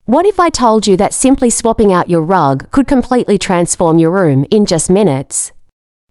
What if I told you that simply swapping out your rug could completely transform your room in just minutes?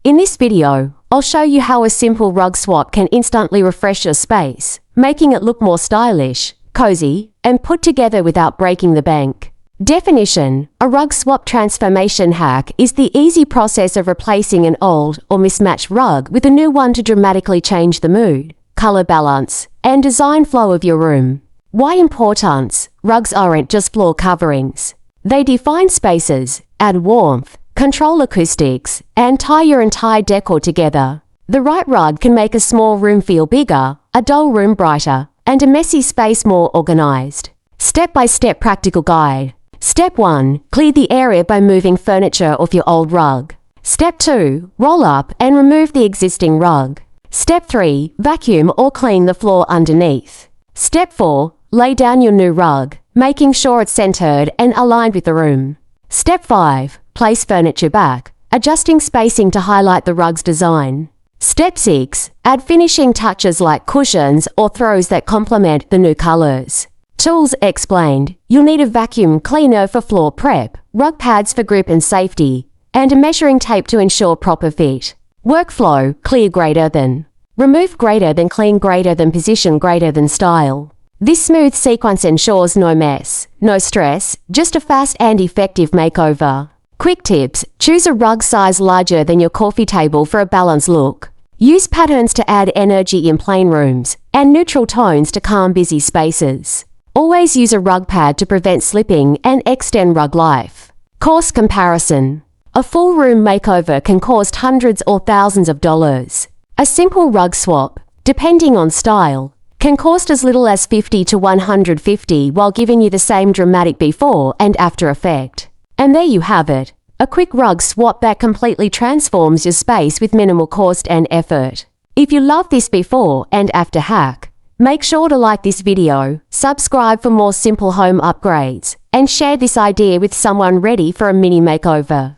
In this video, I'll show you how a simple rug swap can instantly refresh your space, making it look more stylish, cozy, and put together without breaking the bank. Definition: a rug swap transformation hack is the easy process of replacing an old or mismatched rug with a new one to dramatically change the mood, color balance, and design flow of your room. Why importance? Rugs aren't just floor coverings. They define spaces, add warmth, control acoustics, and tie your entire decor together. The right rug can make a small room feel bigger, a dull room brighter, and a messy space more organized. Step-by-step practical guide. Step 1. Clear the area by moving furniture off your old rug. Step 2. Roll up and remove the existing rug. Step 3. Vacuum or clean the floor underneath. Step 4. Lay down your new rug, making sure it's centered and aligned with the room. Step 5. Place furniture back, adjusting spacing to highlight the rug's design. Step 6. Add finishing touches like cushions or throws that complement the new colors. Tools explained. You'll need a vacuum cleaner for floor prep, rug pads for grip and safety, and a measuring tape to ensure proper fit. Workflow: clear greater than. Remove greater than, clean greater than, position greater than, style. This smooth sequence ensures no mess, no stress, just a fast and effective makeover. Quick tips: choose a rug size larger than your coffee table for a balanced look. Use patterns to add energy in plain rooms, and neutral tones to calm busy spaces. Always use a rug pad to prevent slipping and extend rug life. Cost comparison: a full room makeover can cost hundreds or thousands of dollars. A simple rug swap, depending on style, can cost as little as $50 to $150 while giving you the same dramatic before and after effect. And there you have it, a quick rug swap that completely transforms your space with minimal cost and effort. If you love this before and after hack, make sure to like this video, subscribe for more simple home upgrades, and share this idea with someone ready for a mini makeover.